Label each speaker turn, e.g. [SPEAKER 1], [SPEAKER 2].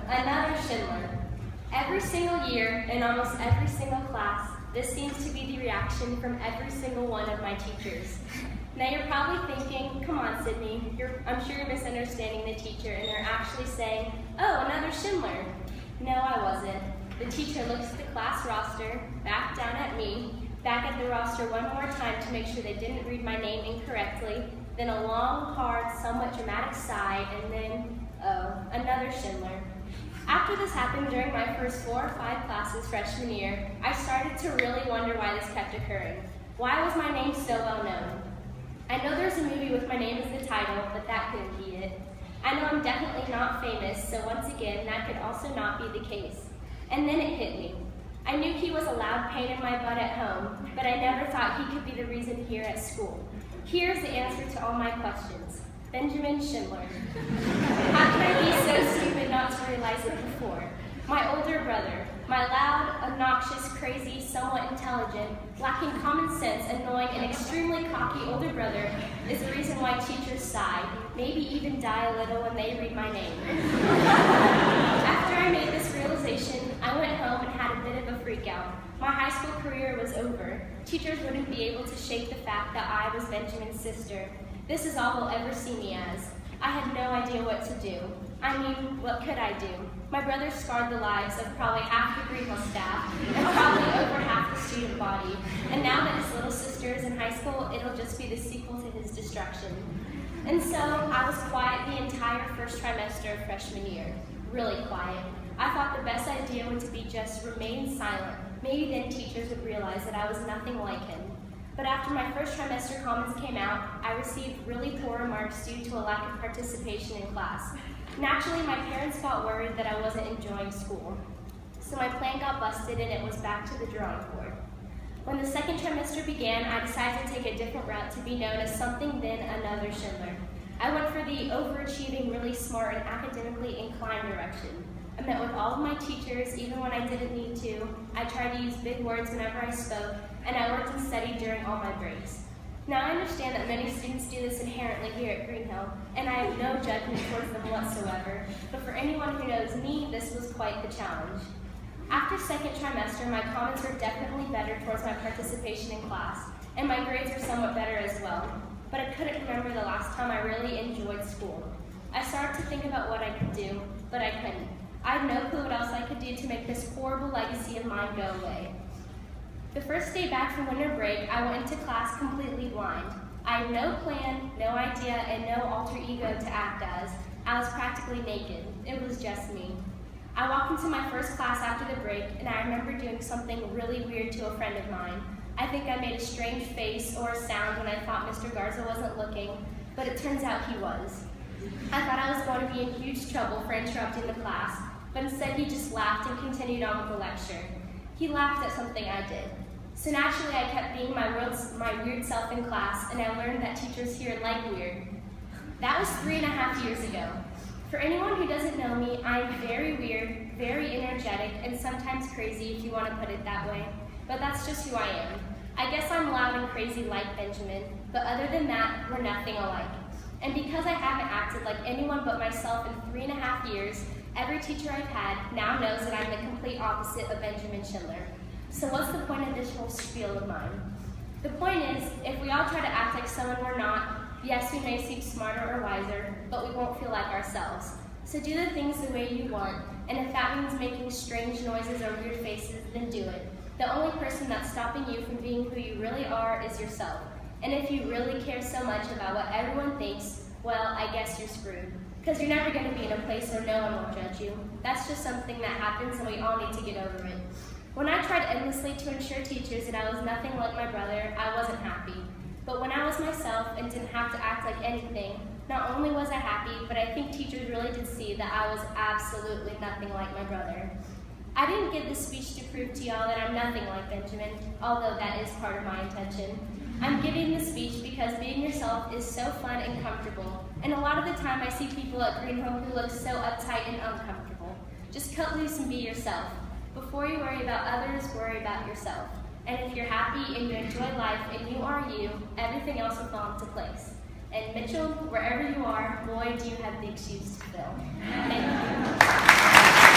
[SPEAKER 1] Another Schindler. Every single year, in almost every single class, this seems to be the reaction from every single one of my teachers. Now you're probably thinking, come on Sydney, I'm sure you're misunderstanding the teacher and they're actually saying, oh, another Schindler. No, I wasn't. The teacher looks at the class roster, back down at me, back at the roster one more time to make sure they didn't read my name incorrectly, then a long, hard, somewhat dramatic sigh, and then, oh, another Schindler. After this happened during my first 4 or 5 classes freshman year, I started to really wonder why this kept occurring. Why was my name so well known? I know there's a movie with my name as the title, but that couldn't be it. I know I'm definitely not famous, so once again, that could also not be the case. And then it hit me. I knew he was a loud pain in my butt at home, but I never thought he could be the reason here at school. Here's the answer to all my questions. Benjamin Schindler. How could I be so stupid not to realize it before? My older brother, my loud, obnoxious, crazy, somewhat intelligent, lacking common sense, annoying, and extremely cocky older brother is the reason why teachers sigh, maybe even die a little when they read my name. After I made this realization, I went home and had a bit of a freak out. My high school career was over. Teachers wouldn't be able to shake the fact that I was Benjamin's sister. This is all they'll ever see me as. I had no idea what to do. I mean, what could I do? My brother scarred the lives of probably half the Greenhill staff and probably over half the student body. And now that his little sister is in high school, it'll just be the sequel to his destruction. And so I was quiet the entire first trimester of freshman year. Really quiet. I thought the best idea would be just remain silent. Maybe then teachers would realize that I was nothing like him. But after my first trimester comments came out, I received really poor remarks due to a lack of participation in class. Naturally, my parents got worried that I wasn't enjoying school. So my plan got busted and it was back to the drawing board. When the second trimester began, I decided to take a different route to be known as something then another Schindler. I went for the overachieving, really smart, and academically inclined direction. I met with all of my teachers, even when I didn't need to. I tried to use big words whenever I spoke, and I worked and studied during all my breaks. Now I understand that many students do this inherently here at Greenhill, and I have no judgment towards them whatsoever, but for anyone who knows me, this was quite the challenge. After second trimester, my comments were definitely better towards my participation in class, and my grades were somewhat better as well, but I couldn't remember the last time I really enjoyed school. I started to think about what I could do, but I couldn't. I had no clue what else I could do to make this horrible legacy of mine go away. The first day back from winter break, I went into class completely blind. I had no plan, no idea, and no alter ego to act as. I was practically naked. It was just me. I walked into my first class after the break, and I remember doing something really weird to a friend of mine. I think I made a strange face or a sound when I thought Mr. Garza wasn't looking, but it turns out he was. I thought I was going to be in huge trouble for interrupting the class, but instead he just laughed and continued on with the lecture. He laughed at something I did. So naturally I kept being my weird self in class, and I learned that teachers here like weird. That was 3.5 years ago. For anyone who doesn't know me, I am very weird, very energetic, and sometimes crazy if you want to put it that way. But that's just who I am. I guess I'm loud and crazy like Benjamin, but other than that, we're nothing alike. And because I haven't acted like anyone but myself in 3.5 years, every teacher I've had now knows that I'm the complete opposite of Benjamin Schindler. So what's the point of this whole spiel of mine? The point is, if we all try to act like someone we're not, yes, we may seem smarter or wiser, but we won't feel like ourselves. So do the things the way you want, and if that means making strange noises or weird faces, then do it. The only person that's stopping you from being who you really are is yourself. And if you really care so much about what everyone thinks, well, I guess you're screwed. Because you're never going to be in a place where no one will judge you. That's just something that happens and we all need to get over it. When I tried endlessly to ensure teachers that I was nothing like my brother, I wasn't happy. But when I was myself and didn't have to act like anything, not only was I happy, but I think teachers really did see that I was absolutely nothing like my brother. I didn't give this speech to prove to y'all that I'm nothing like Benjamin, although that is part of my intention. I'm giving this speech because being yourself is so fun and comfortable, and a lot of the time I see people at Greenhill who look so uptight and uncomfortable. Just cut loose and be yourself. Before you worry about others, worry about yourself. And if you're happy and you enjoy life and you are you, everything else will fall into place. And Mitchell, wherever you are, boy, do you have big shoes to fill. Thank you.